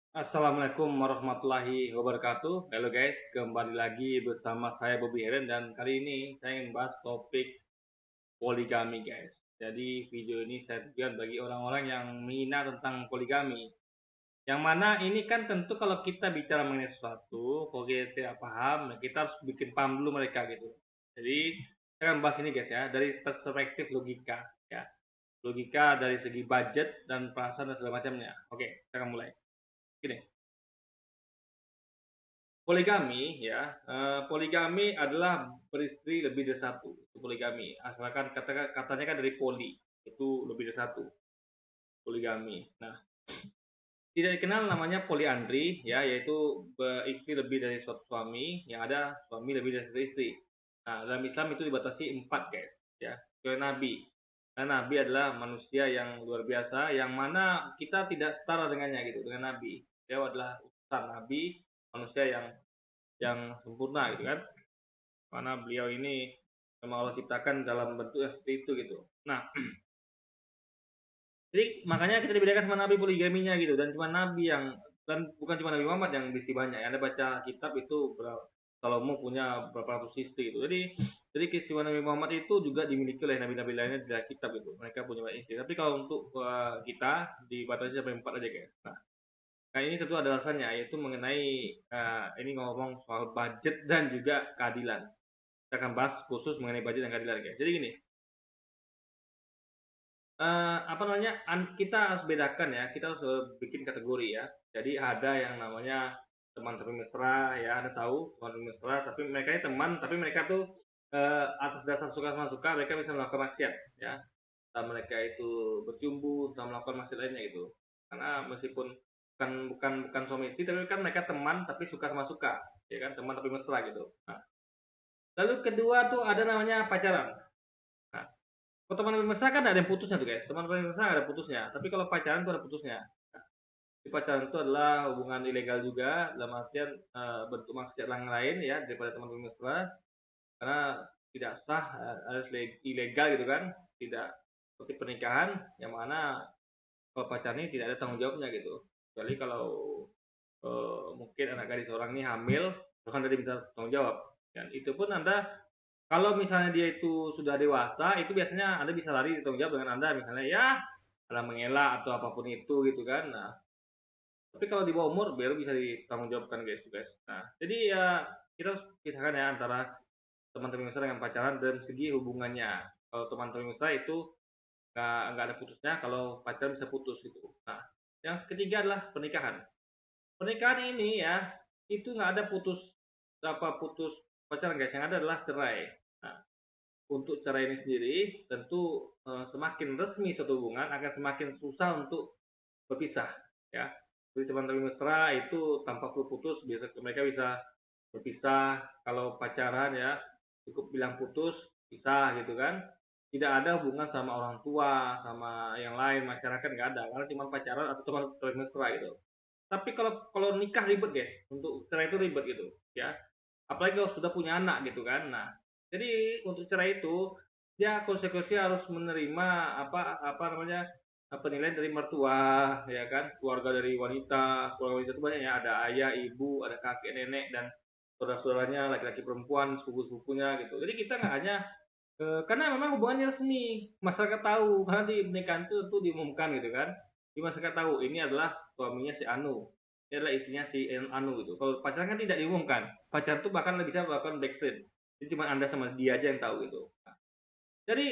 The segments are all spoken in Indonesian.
Assalamualaikum warahmatullahi wabarakatuh. Halo guys, kembali lagi bersama saya Bobby Heren dan kali ini saya ingin bahas topik poligami guys. Jadi video ini saya tujukan bagi orang-orang yang menghina tentang poligami. Yang mana ini kan tentu kalau kita bicara mengenai sesuatu, kalau kita tidak paham, kita harus bikin paham dulu mereka gitu. Jadi saya akan bahas ini guys ya, dari perspektif logika ya. Logika dari segi budget dan perasaan dan segala macamnya. Oke, kita akan mulai. Gini, poligami ya, poligami adalah beristri lebih dari satu, itu poligami. Asalkan katanya kan dari poli, itu lebih dari satu, poligami. Nah, tidak dikenal namanya poliandri ya, yaitu beristri lebih dari suatu suami, yang ada suami lebih dari satu istri. Nah, dalam Islam itu dibatasi 4 guys, ya, kecuali Nabi. Karena Nabi adalah manusia yang luar biasa, yang mana kita tidak setara dengannya gitu, dengan Nabi. Dia adalah utusan Nabi, manusia yang sempurna gitu kan. Karena beliau ini memang Allah ciptakan dalam bentuk yang seperti itu gitu. Nah, jadi makanya kita dibedakan sama Nabi poligaminya gitu, dan cuma Nabi yang, dan bukan cuma Nabi Muhammad yang beristri banyak. Anda baca kitab itu Salomo punya berapa ratus istri gitu. Jadi keistimewaan Nabi Muhammad itu juga dimiliki oleh nabi-nabi lainnya di dalam kitab itu. Mereka punya banyak istri. Tapi kalau untuk kita dibatasi sampai 4 aja guys. Nah, ini tentu ada alasannya, yaitu mengenai ini ngomong soal budget dan juga keadilan. Kita akan bahas khusus mengenai budget dan keadilan guys. Jadi gini, apa namanya, kita harus bedakan ya, kita harus bikin kategori ya. Jadi ada yang namanya teman tapi mesra ya, Anda tahu teman tapi mesra, tapi mereka ini teman, tapi mereka tuh atas dasar suka sama suka mereka bisa melakukan maksiat ya. Entah mereka itu bercumbu, entah melakukan maksiat lainnya gitu. Karena meskipun bukan suami istri, tapi kan mereka teman tapi suka sama suka, ya kan, teman tapi mesra gitu. Nah, lalu kedua tuh ada namanya pacaran. Nah, kalau teman lebih mesra kan ada yang putusnya tuh guys, teman lebih mesra ada putusnya, tapi kalau pacaran tuh ada putusnya. Di pacaran itu adalah hubungan ilegal juga, dalam artian bentuk maksiat yang lain ya daripada teman lebih mesra, karena tidak sah, alias ilegal gitu kan, tidak seperti pernikahan yang mana kalau pacaran ini tidak ada tanggung jawabnya gitu. Kecuali kalau mungkin anak gadis orang ini hamil, bahkan dia minta tanggung jawab. Dan itu pun Anda, kalau misalnya dia itu sudah dewasa, itu biasanya Anda bisa lari tanggung jawab dengan Anda, misalnya ya Anda mengelak atau apapun itu gitu kan. Nah, tapi kalau di bawah umur baru bisa ditanggungjawabkan guys, guys. Nah, jadi ya kita harus pisahkan ya antara teman-teman mesra dengan pacaran dan segi hubungannya. Kalau teman-teman mesra itu nggak ada putusnya, kalau pacaran bisa putus gitu. Nah, yang ketiga adalah pernikahan. Pernikahan ini ya, itu nggak ada putus pacaran guys, yang ada adalah cerai. Nah, untuk cerai ini sendiri tentu semakin resmi suatu hubungan akan semakin susah untuk berpisah ya. Jadi teman-teman mesra itu tanpa perlu putus, mereka bisa berpisah. Kalau pacaran ya cukup bilang putus, pisah gitu kan. Tidak ada hubungan sama orang tua, sama yang lain, masyarakat nggak ada, karena cuma pacaran atau teman mesra gitu. Tapi kalau kalau nikah ribet guys, untuk cerai itu ribet gitu ya. Apalagi kalau sudah punya anak gitu kan. Nah, jadi untuk cerai itu dia konsekuensi harus menerima apa namanya, penilaian dari mertua ya kan, keluarga dari wanita. Keluarga wanita itu banyak ya, ada ayah, ibu, ada kakek, nenek, dan saudara-saudaranya, laki-laki, perempuan, sepupu-sepupunya gitu. Jadi kita nggak hanya karena memang hubungannya resmi, masyarakat tahu, karena di pernikahan itu tuh diumumkan gitu kan. Di masyarakat tahu ini adalah suaminya si Anu, ini adalah istrinya si Anu gitu. Kalau pacaran kan tidak diumumkan. Pacaran tuh bahkan bisa melakukan backstreet. Jadi cuma Anda sama dia aja yang tahu gitu. Nah, jadi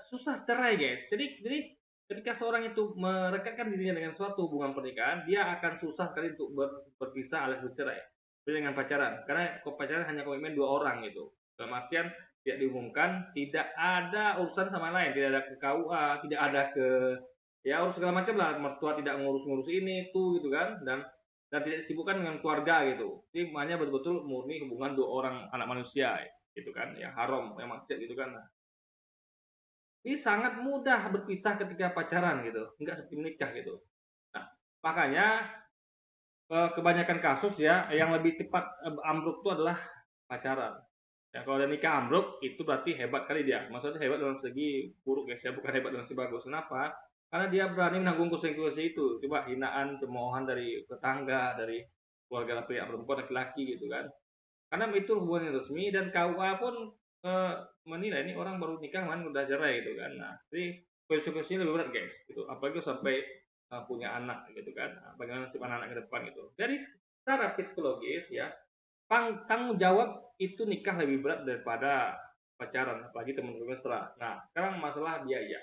susah cerai guys. Jadi ketika seorang itu merekatkan dirinya dengan suatu hubungan pernikahan, dia akan susah sekali untuk berpisah alias bercerai. Beda dengan pacaran. Karena pacaran hanya komitmen dua orang gitu. Dalam artian tidak diumumkan, tidak ada urusan sama lain, tidak ada ke KUA, tidak ada ke ya urus segala macam lah, mertua tidak ngurus-ngurus ini itu gitu kan, dan tidak disibukkan dengan keluarga gitu. Jadi hanya betul-betul murni hubungan dua orang anak manusia gitu kan, ya haram, yang maksiat gitu kan. Nah, ini sangat mudah berpisah ketika pacaran gitu, enggak seperti menikah gitu. Nah, makanya kebanyakan kasus ya yang lebih cepat ambruk itu adalah pacaran. Ya, kalau ada nikah ambruk itu berarti hebat kali dia. Maksudnya hebat dalam segi buruk guys ya, bukan hebat dalam segi bagus. Kenapa? karena dia berani menanggung konsekuensi itu. Coba hinaan, cemoohan dari tetangga, dari keluarga pihak perempuan, laki-laki gitu kan. Karena itu hubungan yang resmi dan KUA pun menilai ini orang baru nikah man udah cerai gitu kan. Nah, jadi konsekuensinya lebih berat guys, gitu. Apalagi sampai punya anak gitu kan. Nah, bagaimana nasib anak-anak ke depan gitu. Jadi secara psikologis ya, tanggung jawab itu nikah lebih berat daripada pacaran, apalagi teman mesra. Nah, sekarang masalah biaya ya.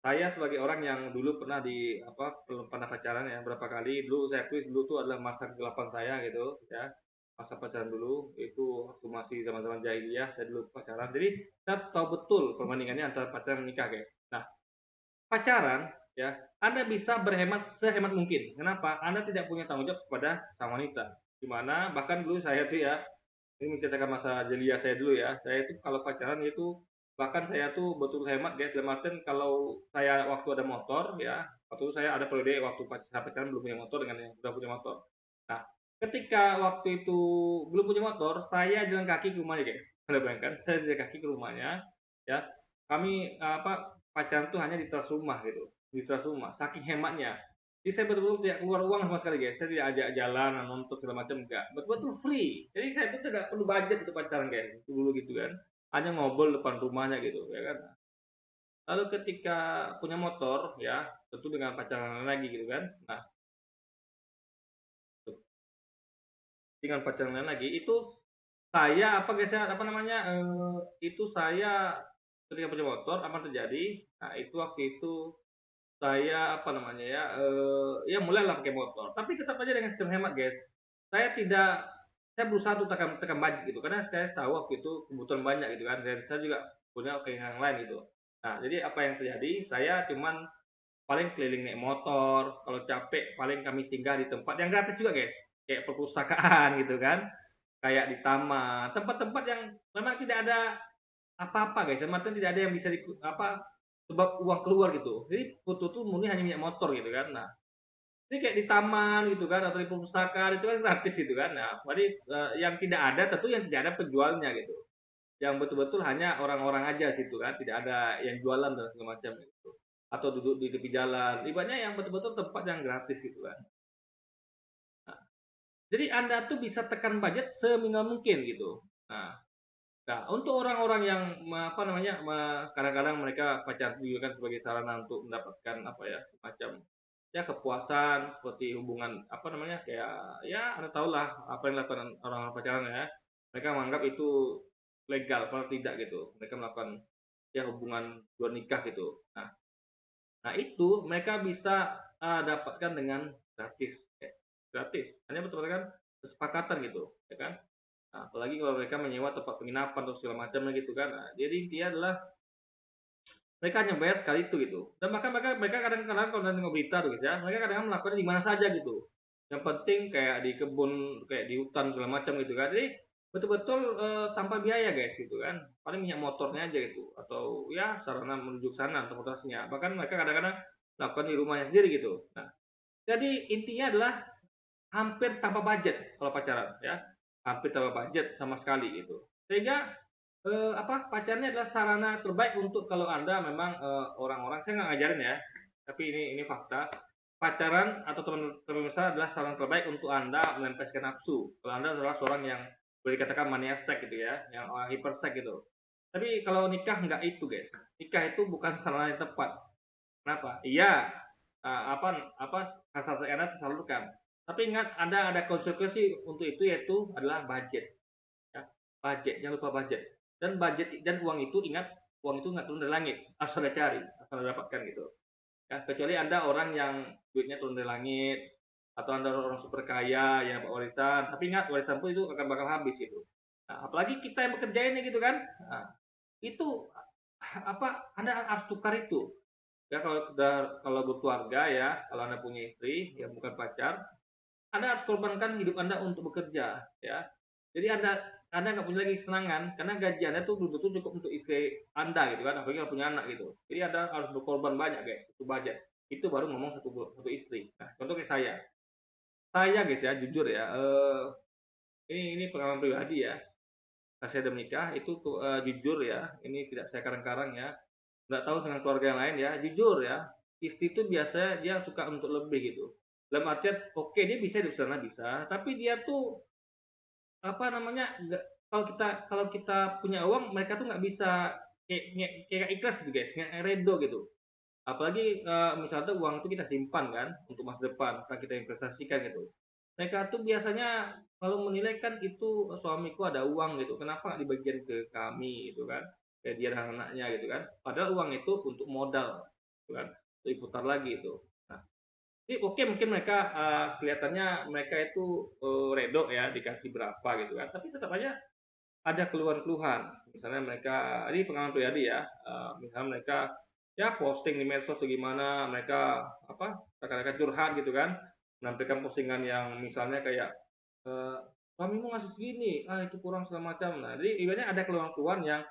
Saya sebagai orang yang dulu pernah pernah pacaran ya berapa kali. Dulu saya akui dulu tuh adalah masa kegelapan saya gitu ya. Masa pacaran dulu itu waktu masih zaman-zaman jahiliyah saya dulu pacaran. Jadi saya tahu betul perbandingannya antara pacaran dan nikah, guys. Nah, pacaran ya, Anda bisa berhemat sehemat mungkin. Kenapa? Anda tidak punya tanggung jawab kepada sang wanita. Dimana bahkan dulu saya tuh ya, ini menceritakan masa jahiliyah saya dulu ya. Saya itu kalau pacaran itu bahkan saya tuh betul hemat guys. Dalam artian kalau saya waktu ada motor ya, waktu itu saya ada periode waktu saya pacaran belum punya motor dengan yang sudah punya motor. Nah, ketika waktu itu belum punya motor, saya jalan kaki ke rumahnya guys. Anda bayangkan, saya jalan kaki ke rumahnya ya. Kami pacaran tuh hanya di teras rumah gitu, di teras rumah. Saking hematnya. Jadi saya betul-betul tidak keluar uang sama sekali guys. Saya tidak ajak jalan, nonton segala macam enggak. Betul-betul free. Jadi saya itu tidak perlu budget untuk pacaran guys. Dulu gitu kan. Hanya ngobrol depan rumahnya gitu ya kan. Lalu ketika punya motor ya, tentu dengan pacaran lagi gitu kan. Nah, dengan pacaran lagi itu saya apa guys ya, apa namanya? Itu saya ketika punya motor apa terjadi? Nah, itu waktu itu saya apa namanya ya, ya mulailah pakai motor, tapi tetap aja dengan sistem hemat, guys. Saya tidak saya berusaha untuk tekan tekan budget gitu, karena saya tahu waktu itu kebutuhan banyak gitu kan, dan saya juga punya keinginan lain gitu. Nah, jadi apa yang terjadi, saya cuman paling keliling naik motor, kalau capek paling kami singgah di tempat yang gratis juga, guys. Kayak perpustakaan gitu kan, kayak di taman, tempat-tempat yang memang tidak ada apa-apa, guys, dalam artian tidak ada yang bisa sebab uang keluar gitu. Jadi foto tuh murni hanya minyak motor gitu kan. Nah, ini kayak di taman gitu kan atau di perpustakaan itu kan gratis gitu kan. Nah, jadi yang tidak ada tentu yang tidak ada penjualnya gitu. Yang betul-betul hanya orang-orang aja situ kan, tidak ada yang jualan dan segala macam gitu. Atau duduk di tepi jalan. Ibaratnya yang betul-betul tempat yang gratis gitu kan. Nah, jadi Anda tuh bisa tekan budget seminimal mungkin gitu. Nah, untuk orang-orang yang apa namanya, kadang-kadang mereka pacaran juga kan sebagai sarana untuk mendapatkan apa ya, semacam ya kepuasan seperti hubungan apa namanya, kayak ya Anda tahulah apa yang dilakukan orang-orang pacaran ya. Mereka menganggap itu legal, padahal tidak gitu. Mereka melakukan ya hubungan luar nikah gitu. Nah itu mereka bisa dapatkan dengan gratis, guys. Gratis. Hanya betul-betul kan kesepakatan gitu, ya kan? Nah, apalagi kalau mereka menyewa tempat penginapan atau segala macamnya gitu kan. Nah, jadi intinya adalah mereka hanya bayar sekali itu gitu. Dan bahkan mereka kadang-kadang kalau nengok berita tuh guys ya, mereka kadang-kadang melakukannya di mana saja gitu. Yang penting kayak di kebun, kayak di hutan segala macam gitu kan. Jadi betul-betul tanpa biaya guys gitu kan. Paling minyak motornya aja gitu atau ya sarana menuju ke sana transportasinya. Bahkan mereka kadang-kadang melakukan di rumahnya sendiri gitu. Nah, jadi intinya adalah hampir tanpa budget kalau pacaran ya, hampir tanpa budget sama sekali gitu. Sehingga pacarnya adalah sarana terbaik untuk kalau Anda memang orang-orang saya nggak ngajarin ya, tapi ini fakta. Pacaran atau teman mesra adalah sarana terbaik untuk Anda melampiaskan nafsu. Kalau Anda adalah seorang yang boleh dikatakan mania seks gitu ya, yang orang hiperseks gitu. Tapi kalau nikah nggak itu guys. Nikah itu bukan sarana yang tepat. Kenapa? Iya, apa hasrat Anda tersalurkan. Tapi ingat ada konsekuensi untuk itu yaitu adalah budget. Ya, budget, jangan lupa budget. Dan budget dan uang itu ingat, uang itu nggak turun dari langit, harus Anda cari, harus Anda dapatkan gitu. Ya, kecuali Anda orang yang duitnya turun dari langit atau Anda orang super kaya yang dapat warisan, tapi ingat warisan pun itu akan bakal habis itu. Nah, apalagi kita yang bekerja ini gitu kan. Nah, itu Anda harus tukar itu. Ya kalau berkeluarga ya, kalau Anda punya istri yang bukan pacar, Anda harus korbankan hidup Anda untuk bekerja ya. Jadi Anda nggak punya lagi kesenangan karena gaji Anda tuh belum tentu cukup untuk istri Anda gitu kan, apalagi kalau punya anak gitu. Jadi Anda harus berkorban banyak guys, itu budget. Itu baru ngomong satu istri. Nah, contoh kayak saya guys ya jujur ya, ini pengalaman pribadi ya. Pas saya udah menikah itu jujur ya, ini tidak saya karang-karang ya. nggak tahu dengan keluarga yang lain ya, jujur ya, istri itu biasanya dia suka untuk lebih gitu. Dalam artian, oke dia bisa hidup sederhana bisa, tapi dia tuh, apa namanya, nggak kalau kita punya uang, mereka tuh nggak bisa kayak ikhlas gitu guys, nggak redo gitu. Apalagi, misalnya uang itu kita simpan kan, untuk masa depan, entah kita investasikan gitu. Mereka tuh biasanya kalau menilai kan itu suamiku ada uang gitu, kenapa nggak dibagikan ke kami gitu kan, kayak dia dan anak-anaknya gitu kan. Padahal uang itu untuk modal gitu kan, untuk diputar lagi itu. Nah, jadi oke mungkin mereka, kelihatannya mereka itu, redo ya dikasih berapa gitu kan, tapi tetap aja ada keluhan-keluhan. Misalnya mereka ini pengalaman pribadi ya, misalnya mereka ya posting di medsos atau gimana, mereka apa, rekan-rekan curhat gitu kan, menampilkan postingan yang misalnya kayak, eee, "Suamimu ngasih segini, ah itu kurang," segala macam. Nah, jadi ibaratnya ada keluhan-keluhan yang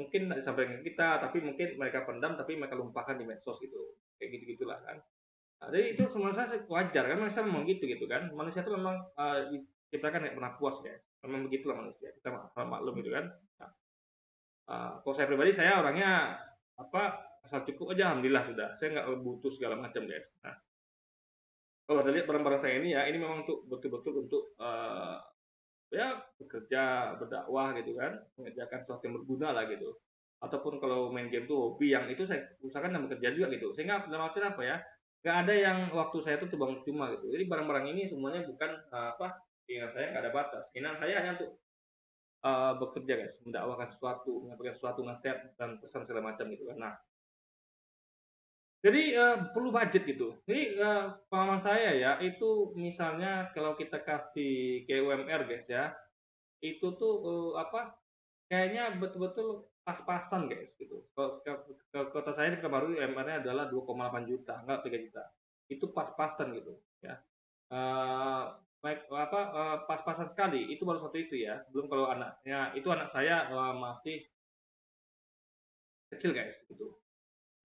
mungkin nggak disampaikan ke kita, tapi mungkin mereka pendam, tapi mereka lumpahkan di medsos gitu, kayak gitu-gitulah kan. Nah, jadi itu menurut saya sih wajar kan manusia memang gitu kan. Manusia itu memang, diciptakan nggak pernah puas guys, memang begitulah manusia, kita maklum gitu kan. Nah, kalau saya pribadi saya orangnya apa, asal cukup aja alhamdulillah sudah, saya nggak butuh segala macam guys. Nah, kalau Anda lihat barang-barang saya ini ya, ini memang untuk betul-betul untuk, ya bekerja, berdakwah gitu kan, mengerjakan sesuatu yang berguna lah gitu. Ataupun kalau main game tuh hobi yang itu saya usahakan sambil kerja juga gitu. Sehingga dalam artian apa ya, nggak ada yang waktu saya tuh terbuang cuma gitu. Jadi barang-barang ini semuanya bukan, apa, keinginan saya nggak ada batas. Keinginan saya hanya untuk, bekerja guys, mendakwakan sesuatu, menyampaikan sesuatu nasihat dan pesan segala macam gitu kan. Nah, jadi, perlu budget gitu. Jadi, pengalaman saya ya, itu misalnya kalau kita kasih kayak UMR guys ya, itu tuh, apa, kayaknya betul-betul pas-pasan guys gitu. Ke kota saya di Pekanbaru UMR-nya adalah 2,8 juta, enggak 3 juta. Itu pas-pasan gitu ya. Pas-pasan sekali, itu baru satu istri ya, belum kalau anaknya, itu anak saya, masih kecil guys gitu.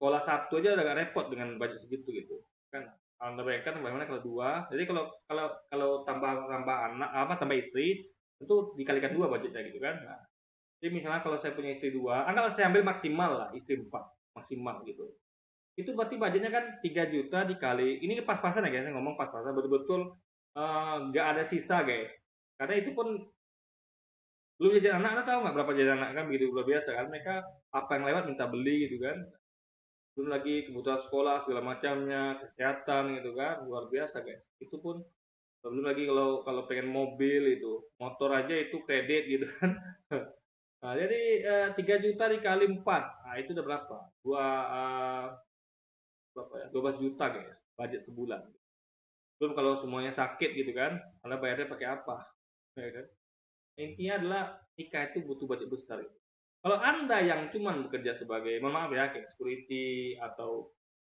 Sekolah satu aja udah agak repot dengan budget segitu gitu, kan. Anda bayangkan bagaimana kalau 2, jadi kalau tambah tambah anak apa, tambah istri, itu dikalikan 2 budgetnya gitu kan. Nah, jadi misalnya kalau saya punya istri 2, anggaplah saya ambil maksimal lah istri 4 maksimal gitu. Itu berarti budgetnya kan 3 juta dikali ini pas-pasan ya guys, saya ngomong pas-pasan betul-betul, nggak ada sisa guys. Karena itu pun belum jajan anak, Anda tahu nggak berapa jajan anak kan begitu luar biasa kan, mereka apa yang lewat minta beli gitu kan. Belum lagi kebutuhan sekolah segala macamnya, kesehatan gitu kan, luar biasa guys. Itu pun belum lagi kalau kalau pengen mobil itu, motor aja itu kredit gitu kan. Nah, jadi, 3 juta dikali 4, nah itu udah berapa? Eee, berapa ya, 12 juta guys, budget sebulan. Belum kalau semuanya sakit gitu kan, Anda bayarnya pakai apa, ya kan. Intinya adalah nikah itu butuh budget besar gitu. Kalau Anda yang cuman bekerja sebagai mohon maaf ya, kayak security atau,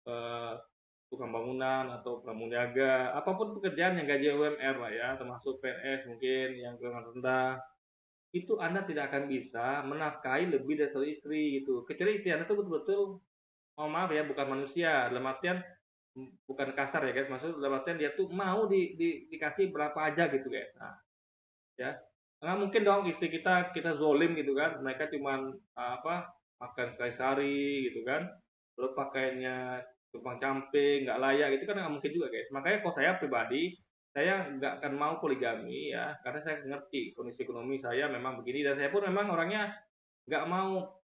eee, tukang bangunan atau pramuniaga, apapun pekerjaan yang gaji UMR lah ya, termasuk PNS mungkin yang golongan rendah, itu Anda tidak akan bisa menafkahi lebih dari satu istri gitu. Kecuali istri Anda tuh betul-betul, mohon maaf ya, bukan manusia, dalam artian, bukan kasar ya guys, maksud dalam artian dia tuh mau dikasih berapa aja gitu guys. Nah, ya, karena mungkin dong istri kita zolim gitu kan, mereka cuman, apa, makan kaisari gitu kan, terus pakaiannya tumpang camping, nggak layak, gitu kan nggak mungkin juga guys. Makanya kalau saya pribadi, saya nggak akan mau poligami ya, karena saya ngerti kondisi ekonomi saya memang begini dan saya pun memang orangnya nggak mau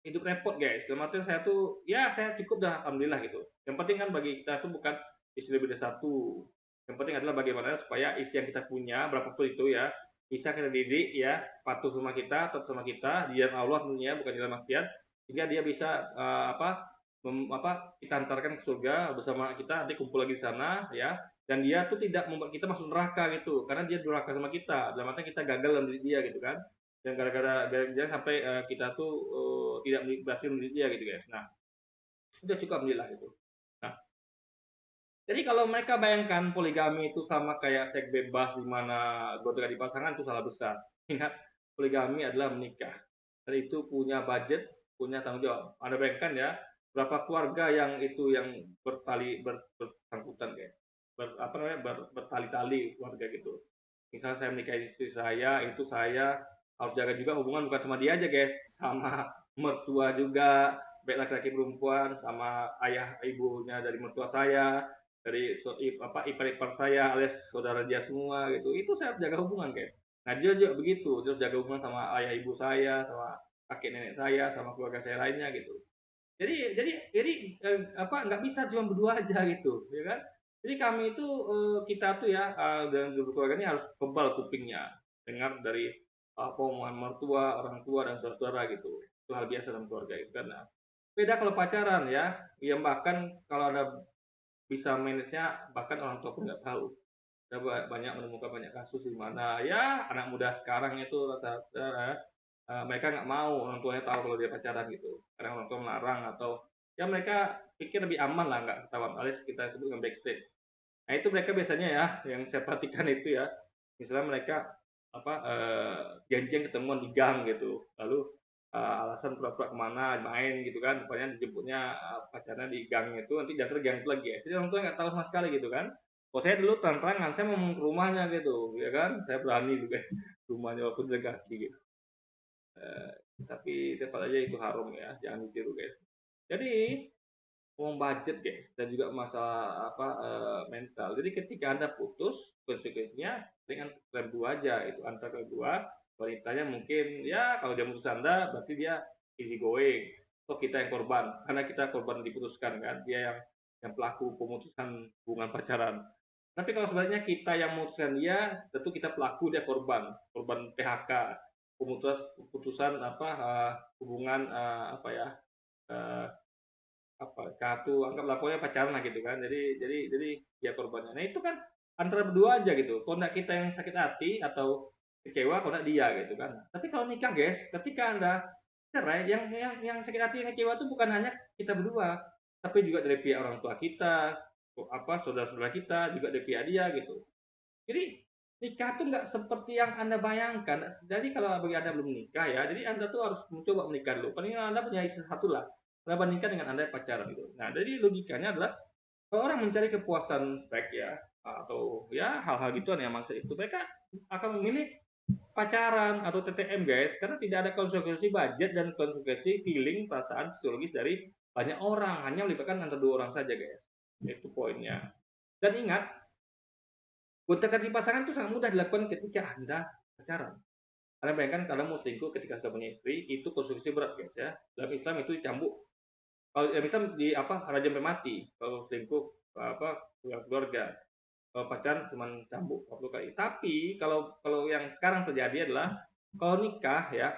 hidup repot guys, dalam artian saya tuh, ya saya cukup dah alhamdulillah gitu. Yang penting kan bagi kita tuh bukan istri lebih dari satu, yang penting adalah bagaimana supaya istri yang kita punya, berapapun itu ya, bisa kita didik ya, patuh sama kita, taat sama kita, di jalan Allah tentunya, bukan di jalan maksiat, sehingga dia bisa, kita antarkan ke surga bersama kita, nanti kumpul lagi di sana ya, dan dia tuh tidak membuat kita masuk neraka gitu, karena dia durhaka sama kita, dalam artian kita gagal dalam diri dia gitu kan. Dan gara-gara jangan sampai, kita tuh, tidak berhasil mendidik dia gitu guys. Nah, udah cukup alhamdulillah gitu. Nah, jadi kalau mereka bayangkan poligami itu sama kayak seks bebas di mana gonta-ganti pasangan, itu salah besar. Ingat, poligami adalah menikah, dan itu punya budget, punya tanggung jawab. Anda bayangkan ya, berapa keluarga yang itu yang bersangkutan guys, apa namanya, bertali-tali keluarga gitu. Misalnya saya menikahi istri saya, itu saya harus jaga juga hubungan bukan sama dia aja guys, sama mertua juga, baik laki-laki perempuan sama ayah ibunya dari mertua saya, dari ipar-ipar saya alias saudara dia semua gitu. Itu saya harus jaga hubungan, guys. Nah, dia juga begitu, dia harus jaga hubungan sama ayah ibu saya, sama kakek nenek saya, sama keluarga saya lainnya gitu. Jadi nggak bisa cuma berdua aja gitu, ya kan? Jadi kami itu kita tuh ya dan keluarga ini harus kebal kupingnya dengar dari apa omongan mertua, orang tua dan saudara-saudara gitu. Itu hal biasa dalam keluarga itu kan. Nah, beda kalau pacaran ya, yang bahkan kalau ada bisa manage-nya bahkan orang tua pun nggak tahu. Saya banyak menemukan banyak kasus di mana ya anak muda sekarang itu rata-rata mereka nggak mau orang tuanya tahu kalau dia pacaran gitu. Karena orang tua melarang atau ya mereka pikir lebih aman lah nggak ketahuan alias kita sebut dengan backstage. Nah itu mereka biasanya ya yang saya perhatikan itu ya, misalnya mereka apa janjian ketemuan di gang gitu, lalu alasan pura-pura kemana main gitu kan, pokoknya dijemputnya pacarnya di gang itu, nanti datang ke gang itu lagi ya. Jadi orang tua nggak tahu sama sekali gitu kan. Kalau saya dulu terang-terangan, saya mau ke rumahnya gitu, ya kan, saya berani juga rumahnya walaupun jalan kaki gitu. Eh, tapi tetap aja itu haram ya, jangan ditiru guys. Jadi uang budget guys dan juga masalah apa mental. Jadi ketika anda putus konsekuensinya dengan kalian dua aja itu antara kedua wanitanya mungkin ya kalau dia putus anda berarti dia easy going. Toh kita yang korban karena kita korban diputuskan kan dia yang pelaku pemutusan hubungan pacaran. Tapi kalau sebenarnya kita yang memutuskan dia, tentu kita pelaku dia korban PHK, pemutusan apa hubungan apa ya uh, apa kartu anggaplah pokoknya pacaran lah gitu kan jadi dia korbannya nah itu kan antara berdua aja gitu kalau nggak kita yang sakit hati atau kecewa kalau nggak dia gitu kan tapi kalau nikah guys ketika anda cerai yang sakit hati yang kecewa itu bukan hanya kita berdua tapi juga dari pihak orang tua kita apa saudara-saudara kita juga dari pihak dia gitu jadi nikah tuh nggak seperti yang anda bayangkan jadi kalau bagi anda belum nikah ya jadi anda tuh harus mencoba menikah dulu paling anda punya istri satu lah bandingkan dengan anda pacaran gitu. Nah, jadi logikanya adalah kalau orang mencari kepuasan seks ya atau ya hal-hal gituan yang maksud itu mereka akan memilih pacaran atau TTM guys karena tidak ada konsekuensi budget dan konsekuensi feeling perasaan psikologis dari banyak orang hanya melibatkan antara dua orang saja guys itu poinnya dan ingat gonta ganti pasangan itu sangat mudah dilakukan ketika anda pacaran anda bayangkan kalau mau selingkuh ketika sudah punya istri itu konsekuensi berat guys ya dalam Islam itu dicambuk kalau ya bisa di apa rajam sampai mati kalau selingkuh apa keluarga kalau pacaran cuma cambuk 40 kali tapi kalau yang sekarang terjadi adalah kalau nikah ya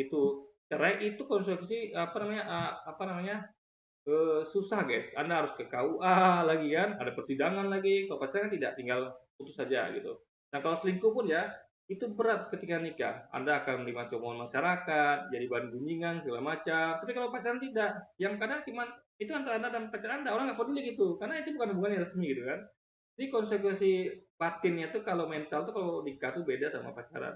itu cerai itu konsekuensi apa namanya susah guys anda harus ke KUA lagi kan ada persidangan lagi kalau pacaran tidak tinggal putus saja gitu nah kalau selingkuh pun ya itu berat ketika nikah anda akan menerima cobaan masyarakat jadi bahan gunjingan segala macam tapi kalau pacaran tidak yang kadang cuma itu antara anda dan pacar anda orang nggak peduli gitu karena itu bukan hubungan yang resmi gitu kan jadi konsekuensi batinnya tuh kalau mental tuh kalau nikah tuh beda sama pacaran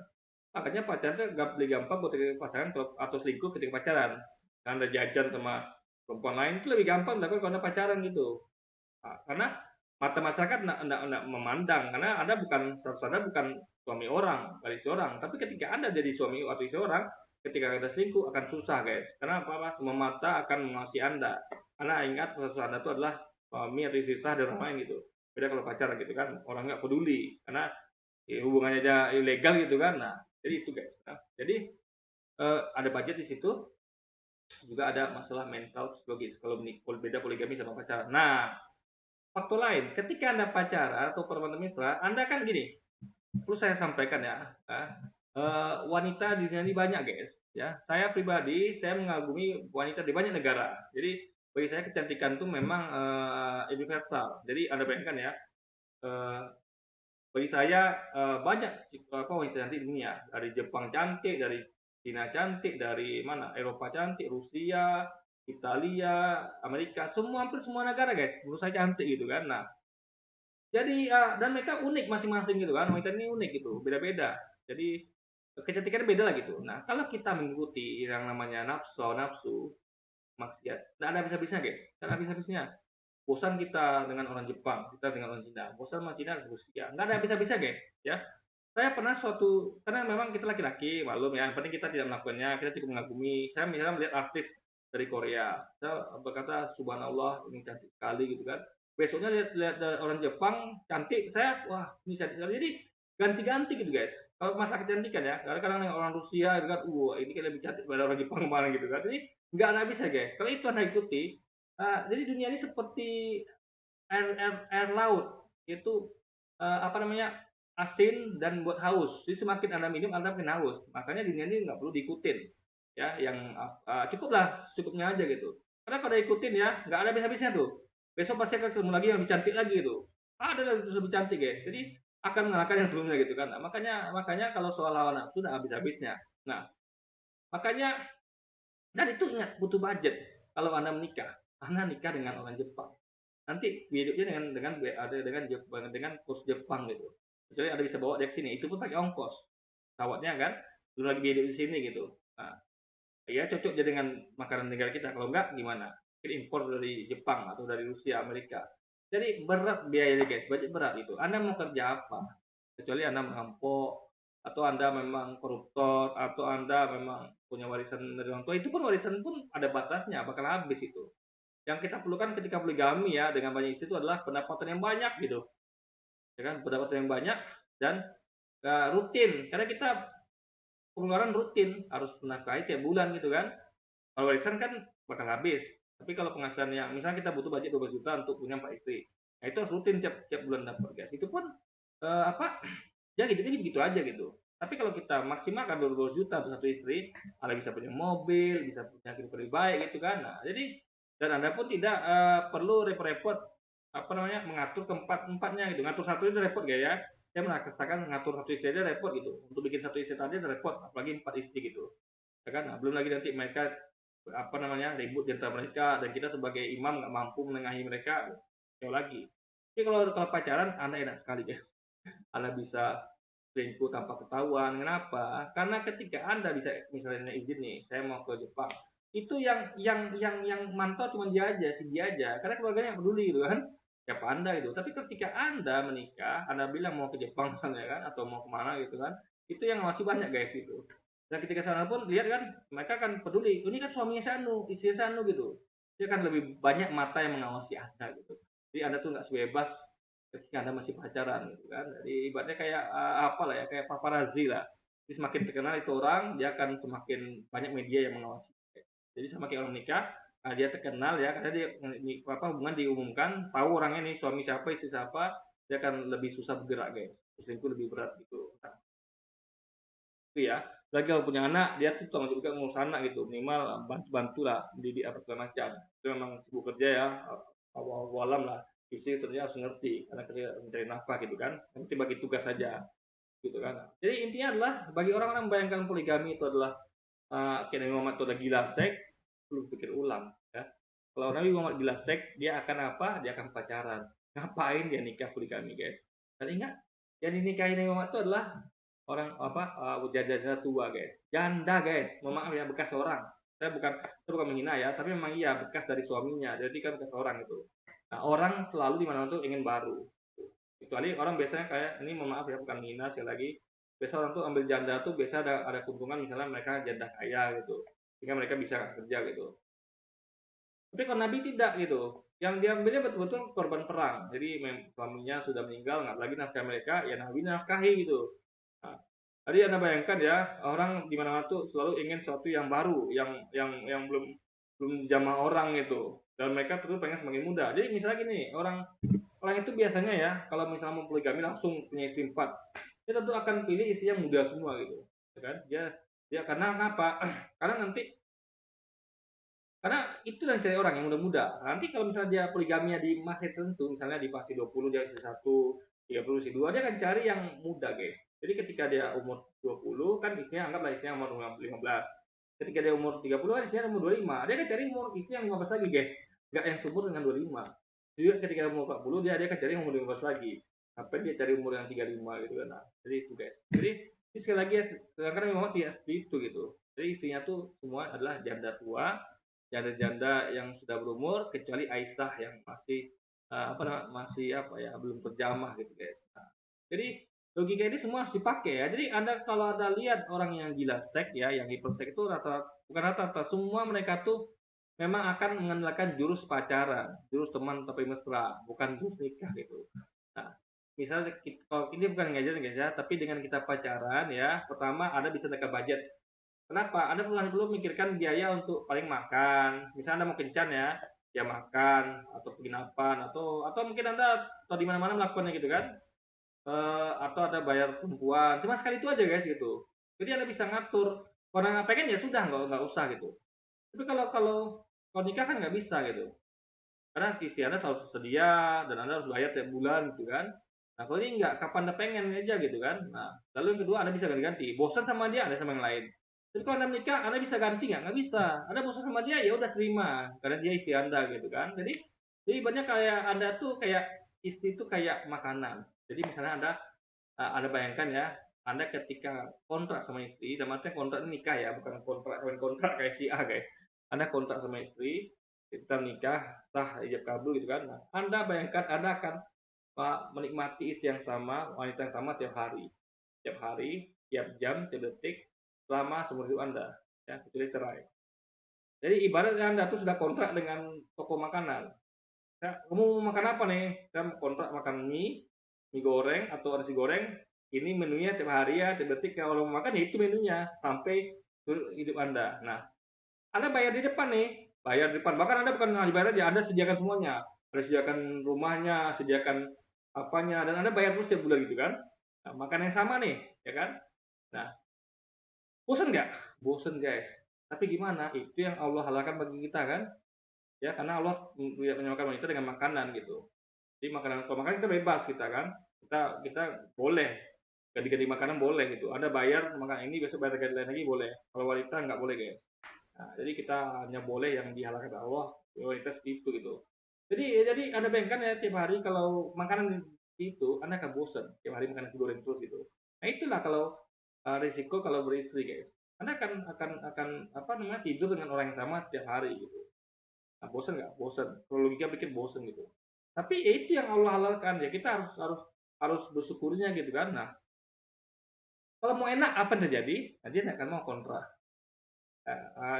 makanya pacaran tuh lebih gampang buat pasangan atau selingkuh ketika pacaran anda jajan sama perempuan lain itu lebih gampang dilakukan kalau anda pacaran gitu karena mata masyarakat enggak memandang karena anda bukan suami orang dari seorang tapi ketika anda jadi suami atau istri orang ketika anda selingkuh akan susah guys karena apa semua mata akan mengasihi anda karena ingat posisi anda itu adalah suami atau istri sah dan orang lain gitu beda kalau pacaran gitu kan orang nggak peduli karena ya, hubungannya aja ilegal gitu kan nah jadi itu guys nah, jadi ada budget di situ juga ada masalah mental psikologis kalau beda poligami sama pacaran nah faktor lain, ketika Anda pacaran atau perempuan mesra, Anda kan gini, perlu saya sampaikan ya, wanita di dunia ini banyak guys. Ya, saya pribadi saya mengagumi wanita di banyak negara. Jadi bagi saya kecantikan itu memang universal. Jadi Anda bayangkan ya, bagi saya banyak wanita cantik di dunia. Dari Jepang cantik, dari Cina cantik, dari mana Eropa cantik, Rusia, Italia, Amerika, hampir semua negara guys, menurut saya cantik gitu kan. Nah, jadi dan mereka unik masing-masing gitu kan, wanita ini unik gitu, beda-beda. Jadi kecantikannya beda lah gitu. Nah, kalau kita mengikuti yang namanya nafsu, maksiat, nggak ada bisa-bisanya guys, nggak ada bisa-bisanya. Bosan kita dengan orang Jepang, kita dengan orang Cina, bosan sama Cina dengan Rusia, nggak ada bisa-bisa guys, ya. Saya pernah karena memang kita laki-laki, maklum ya, yang penting kita tidak melakukannya, kita cukup mengagumi. Saya misalnya melihat artis dari Korea. Saya berkata, "Subhanallah, ini cantik sekali," gitu kan. Besoknya lihat orang Jepang cantik, saya, "Wah, ini cantik sekali." Jadi ganti-ganti gitu, guys. Kalau masalah kecantikan ya, kadang-kadang yang orang Rusia gitu kan, "Wah, ini kayak lebih cantik daripada orang Jepang kemarin," gitu kan. Jadi nggak ada habisnya, guys. Kalau itu Anda ikuti, jadi dunia ini seperti air laut, itu, apa namanya, asin dan buat haus. Jadi semakin Anda minum, Anda makin haus. Makanya dunia ini nggak perlu diikutin, ya, yang, cukuplah, secukupnya aja gitu. Karena kalau diikutin ya, nggak ada habis-habisnya tuh. Besok pasti akan ketemu lagi yang lebih cantik lagi itu. Ada yang lebih cantik, guys. Jadi akan mengalahkan yang sebelumnya gitu kan. Nah, makanya makanya kalau soal hawa nafsu nggak habis-habisnya. Nah, makanya dan itu ingat butuh budget. Kalau Anda menikah, Anda nikah dengan orang Jepang. Nanti hidupnya dengan kurs Jepang gitu. Kecuali Anda bisa bawa dia ke sini, itu pun pakai ongkos. Pesawatnya kan, belum lagi biaya hidup di sini gitu. Nah, ya cocok dia dengan makanan negara kita. Kalau enggak gimana? Mungkin impor dari Jepang atau dari Rusia, Amerika. Jadi berat biayanya guys, budget berat itu. Anda mau kerja apa? Kecuali Anda merampok, atau Anda memang koruptor, atau Anda memang punya warisan dari orang tua, itu pun warisan pun ada batasnya, bakal habis itu. Yang kita perlukan ketika poligami ya dengan banyak istri itu adalah pendapatan yang banyak gitu, ya kan? Pendapatan yang banyak dan rutin, karena kita pengeluaran rutin harus menafkahi tiap bulan gitu kan. Kalau warisan kan bakal habis. Tapi kalau penghasilan yang misalnya kita butuh budget 12 juta untuk punya 4 istri. Nah, itu harus rutin tiap tiap bulan dapat, guys. Itu pun apa? Ya hidupnya gitu-gitu aja gitu. Tapi kalau kita maksimalkan 12 juta untuk satu istri, Anda bisa punya mobil, bisa punya kehidupan lebih baik gitu kan. Nah, jadi dan Anda pun tidak perlu repot-repot apa namanya mengatur keempat-empatnya gitu. Ngatur satu itu repot gak ya? Saya merasakan ngatur satu istri aja repot gitu. Untuk bikin satu istri tadi repot, apalagi 4 istri gitu. Ya kan? Nah, belum lagi nanti mereka apa namanya ribut di antara mereka dan kita sebagai imam nggak mampu menengahi mereka jauh lagi. Tapi kalau pacaran Anda enak sekali guys. Anda bisa selingkuh tanpa ketahuan. Kenapa? Karena ketika Anda bisa misalnya izin nih, saya mau ke Jepang, itu yang mantau cuma dia aja, si dia aja. Karena keluarganya yang peduli gitu kan. Siapa Anda itu. Tapi ketika Anda menikah, Anda bilang mau ke Jepang misalnya kan atau mau kemana gitu kan, itu yang masih banyak guys itu. Dan ketika sana pun lihat kan mereka kan peduli. Ini kan suaminya Sanu, istri Sanu gitu. Dia kan lebih banyak mata yang mengawasi Anda gitu. Jadi Anda tuh nggak sebebas ketika Anda masih pacaran gitu kan. Jadi ibaratnya kayak apa lah ya, kayak paparazzi lah. Jadi semakin terkenal itu orang, dia akan semakin banyak media yang mengawasi. Jadi sama kayak orang nikah, nah dia terkenal ya, karena dia apa hubungan diumumkan, tahu orangnya nih suami siapa, istri siapa, dia akan lebih susah bergerak guys. Selingkuh lebih berat gitu. Nah, itu ya. Lagi kalau punya anak, dia tuh tanggung juga ngurus anak gitu, minimal bantu-bantu lah, mendidik apa segala macam. Itu memang sibuk kerja ya, awal-awalam lah istri tentunya harus ngerti karena kerja mencari nafkah gitu kan, nanti bagi tugas saja gitu kan. Jadi intinya adalah bagi orang-orang membayangkan poligami itu adalah kayak Nabi Muhammad itu adalah gila seks, perlu pikir ulang ya. Kalau Nabi Muhammad gila seks, dia akan apa? Dia akan pacaran. Ngapain dia nikah poligami guys? Dan ingat, yang dinikahi Nabi Muhammad itu adalah orang apa? Janda tua guys, janda guys. Mohon maaf ya bekas orang. Saya bukan menghina ya, tapi memang iya bekas dari suaminya. Jadi kan bekas orang itu. Nah, orang selalu di mana-mana tuh ingin baru. Kecuali orang biasanya kayak ini mohon maaf ya bukan menghina sekali lagi. Biasa orang tuh ambil janda tuh biasa ada keuntungan misalnya mereka janda kaya gitu. Sehingga mereka bisa kerja gitu. Tapi kalau Nabi tidak gitu. Yang diambilnya betul-betul korban perang. Jadi suaminya sudah meninggal, nggak lagi nafkah mereka, ya Nabi nafkahi gitu. Nah, tadi Anda bayangkan ya, orang di mana-mana tuh selalu ingin sesuatu yang baru, yang belum belum jamah orang gitu. Dan mereka terus pengen semakin muda. Jadi misalnya gini, orang orang itu biasanya ya, kalau misalnya mau poligami langsung punya istri 4, dia tentu akan pilih istri yang muda semua gitu. Ya kan? Dia karena apa? Karena nanti karena itu yang cari orang yang muda-muda. Nanti kalau misalnya dia poligaminya di masa tertentu, misalnya di fase 20 dia istri 1, 30 istri 2, dia akan cari yang muda, guys. Jadi ketika dia umur 20 kan istrinya anggaplah istrinya umur 15. Ketika dia umur 30 kan istrinya umur 25. Dia akan cari umur istri yang 15 lagi, guys. Enggak yang seumur dengan 25. Jadi ketika umur 40 dia akan cari umur 15 lagi. Sampai dia cari umur yang 35 gitu kan. Nah, jadi itu, guys. Jadi sekali lagi ya, sedangkan memang tidak seperti itu gitu. Jadi istrinya tuh semua adalah janda tua, janda-janda yang sudah berumur kecuali Aisyah yang masih apa namanya masih apa ya belum terjamah gitu guys. Nah, jadi logika ini semua harus dipakai ya. Jadi Anda kalau Anda lihat orang yang gila seks ya, yang hiperseks itu rata bukan rata-rata semua mereka tuh memang akan mengandalkan jurus pacaran, jurus teman tapi mesra, bukan jurus nikah gitu. Nah, misalnya kalau ini bukan ngajarin guys ya, tapi dengan kita pacaran ya, pertama Anda bisa jaga budget. Kenapa? Anda perlu mikirkan biaya untuk paling makan. Misalnya Anda mau kencan ya, ya makan atau penginapan atau mungkin Anda atau di mana-mana melakukannya gitu kan. Atau ada bayar perempuan. Cuma sekali itu aja guys gitu. Jadi Anda bisa ngatur. Kalau Anda nggak pengen ya sudah nggak usah gitu. Tapi kalau kalau kalau nikah kan nggak bisa gitu. Karena istri Anda selalu tersedia dan Anda harus bayar tiap bulan gitu kan. Nah, kalau ini enggak, kapan Anda pengen aja gitu kan. Nah, lalu yang kedua Anda bisa ganti-ganti. Bosan sama dia, Anda sama yang lain. Tapi kalau Anda menikah, Anda bisa ganti nggak? Nggak bisa. Anda bosan sama dia, ya udah terima. Karena dia istri Anda gitu kan. Jadi banyak kayak Anda tuh kayak istri itu kayak makanan. Jadi misalnya Anda bayangkan ya, Anda ketika kontrak sama istri, dalam artian kontrak ini nikah ya, bukan kontrak kayak si A guys. Anda kontrak sama istri, kita menikah, sah, ijab kabul gitu kan. Nah, Anda bayangkan Anda akan menikmati istri yang sama, wanita yang sama tiap hari, tiap jam, tiap detik, selama seumur hidup Anda, ya, kecuali cerai. Jadi ibaratnya Anda tuh sudah kontrak dengan toko makanan. Ya, kamu mau makan apa nih? Saya mau kontrak makan mie goreng atau nasi goreng. Ini menunya tiap hari ya, tiap detik kalau mau makan ya itu menunya sampai hidup Anda. Nah, Anda bayar di depan nih, bayar di depan. Bahkan Anda bukan bayar aja, Anda sediakan semuanya. Anda sediakan rumahnya, sediakan apanya, dan Anda bayar terus tiap bulan gitu kan. Nah, makan yang sama nih, ya kan? Nah, bosan nggak? Bosan guys. Tapi gimana? Itu yang Allah halalkan bagi kita kan? Ya, karena Allah menyamakan wanita dengan makanan gitu. Jadi makanan kalau makan kita bebas kita kan. Kita boleh ganti-ganti makanan boleh gitu. Ada bayar makan ini besok bayar ganti lain lagi boleh. Kalau wanita nggak boleh guys. Nah, jadi kita hanya boleh yang dihalalkan Allah. Wanita seperti itu gitu. Jadi Anda bayangkan ya tiap hari kalau makanan itu Anda akan bosan tiap hari makan nasi goreng terus gitu. Nah itulah kalau risiko kalau beristri guys. Anda akan apa namanya tidur dengan orang yang sama tiap hari gitu. Nah, bosan nggak? Bosan. Kalau logika pikir bosan gitu. Tapi ya itu yang Allah halalkan ya kita harus bersyukurnya gitu kan. Nah, kalau mau enak apa yang terjadi? Nah, dia akan mau kontrak.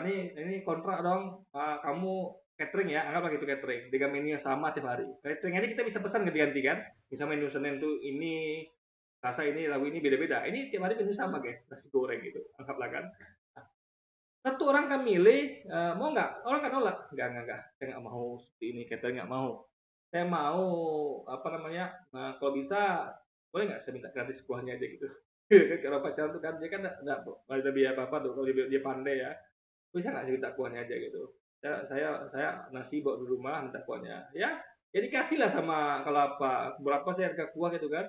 Ini kontrak dong. Kamu catering ya, anggaplah gitu catering. Dengan menu yang sama tiap hari. Catering ini kita bisa pesan ganti-ganti kan. Bisa menu Senin tuh ini, rasa ini, lagu ini beda-beda. Ini tiap hari menu sama guys, nasi goreng gitu. Anggaplah kan. Satu orang kan milih, mau nggak? Orang kan nolak. Nggak. Saya nggak mau seperti ini, catering nggak mau. Saya mau, apa namanya, kalau bisa, boleh nggak saya minta gratis kuahnya aja gitu. Kalau pacaran tuh kan, dia kan nggak ada biaya apa-apa tuh, kalau dia pandai ya. Bisa nggak saya minta kuahnya aja gitu. Saya nasi bawa di rumah, minta kuahnya. Ya dikasih lah sama, kalau apa, berapa saya harga kuah gitu kan.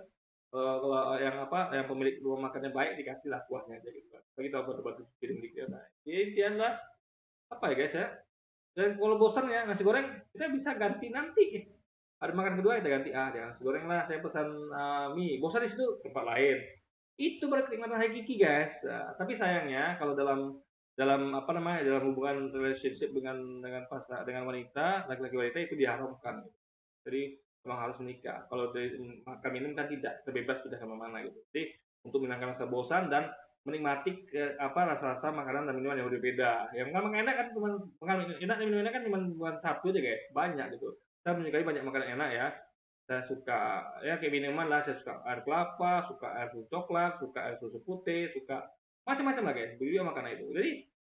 Kalau yang apa, yang pemilik rumah makannya baik dikasih lah kuahnya aja gitu kan. Bagi tahu buat piring gitu ya. Nah, intinya lah apa ya guys ya. Dan kalau bosan ya nasi goreng kita bisa ganti nanti. Ada makan kedua kita ganti jangan nasi goreng lah saya pesan mie. Bosan di situ tempat lain. Itu berarti kenikmatan hakiki guys. Tapi sayangnya kalau dalam dalam apa namanya dalam hubungan relationship dengan wanita laki-laki wanita itu diharamkan. Jadi memang harus menikah. Kalau dari makan minum kan tidak, terbebas sudah kemana-mana gitu. Jadi untuk menghilangkan rasa bosan dan menikmati rasa-rasa makanan dan minuman yang berbeda. Yang memang enak kan cuma makanan enak dan minuman enak kan cuma bukan satu aja guys, banyak gitu. Saya menyukai banyak makanan enak ya. Saya suka ya kayak minuman lah, saya suka air kelapa, suka air susu coklat, suka air susu putih, suka macam-macam lah guys. Begitu makanan itu.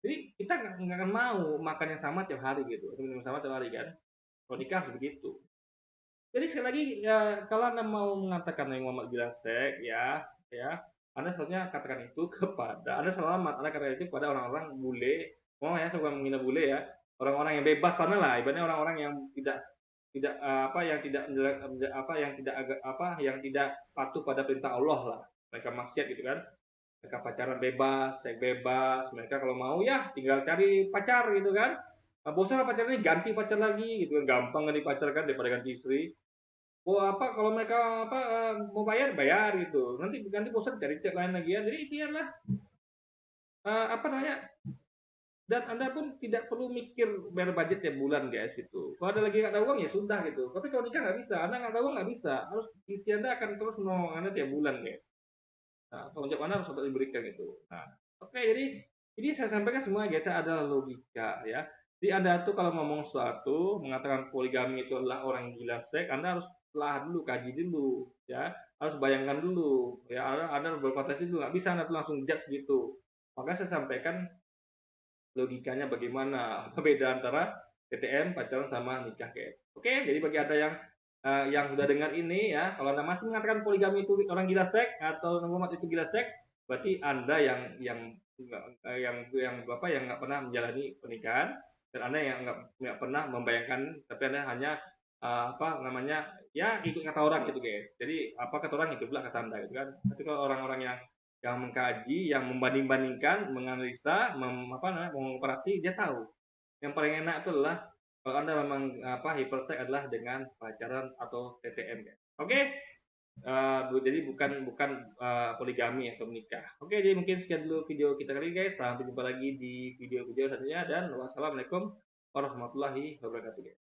Jadi kita nggak akan mau makan yang sama tiap hari gitu, atau minum sama tiap hari kan. Kalau nikah harus begitu. Jadi sekali lagi ya, kalau Anda mau mengatakan Nabi Muhammad bila sek ya, Anda seharusnya katakan itu kepada Anda selamat, Anda katakan itu kepada orang-orang bule, ya saya bukan menghina bule ya, orang-orang yang bebas sana lah, ibaratnya orang-orang yang tidak tidak yang tidak patuh pada perintah Allah lah. Mereka maksiat gitu kan. Mereka pacaran bebas, seks bebas, mereka kalau mau ya tinggal cari pacar gitu kan. Nah, bosan pacar ini ganti pacar lagi gitu kan, gampang kan dipacarkan daripada ganti istri. Oh apa kalau mereka mau bayar bayar gitu. Nanti bosan cari cek lain lagi ya. Jadi itu adalah apa namanya? Dan Anda pun tidak perlu mikir bayar budget tiap bulan guys gitu. Kalau ada lagi nggak ada uang ya sudah gitu. Tapi kalau nikah nggak bisa, Anda nggak ada uang nggak bisa. Harus istri Anda akan terus menolong Anda tiap bulan guys. Nah, tanggung jawab Anda harus dapat diberikan gitu. Nah, oke jadi saya sampaikan semua guys adalah logika ya. Jadi Anda tuh kalau ngomong sesuatu, mengatakan poligami itu adalah orang gila seks, Anda harus telah dulu, kaji dulu, ya. Harus bayangkan dulu, ya. Anda berfantasi dulu, nggak bisa Anda tuh langsung judge gitu. Maka saya sampaikan logikanya bagaimana, apa beda antara TTM, pacaran, sama nikah, guys. Oke, jadi bagi Anda yang sudah dengar ini ya, kalau Anda masih mengatakan poligami itu orang gila seks atau Muhammad itu gila seks, berarti Anda yang yang Bapak yang nggak pernah menjalani pernikahan dan Anda yang nggak pernah membayangkan, tapi Anda hanya apa namanya ya ikut kata orang gitu guys. Jadi apa kata orang itu pula kata Anda gitu kan. Tapi kalau orang-orang yang mengkaji, yang membanding-bandingkan, menganalisa, apa namanya, mengoperasi, dia tahu. Yang paling enak itu adalah kalau Anda memang apa hypersek adalah dengan pacaran atau TTM guys. Oke? Jadi bukan bukan poligami atau menikah. Oke, jadi mungkin sekian dulu video kita kali ini guys. Sampai jumpa lagi di video-video selanjutnya dan wassalamualaikum warahmatullahi wabarakatuh guys.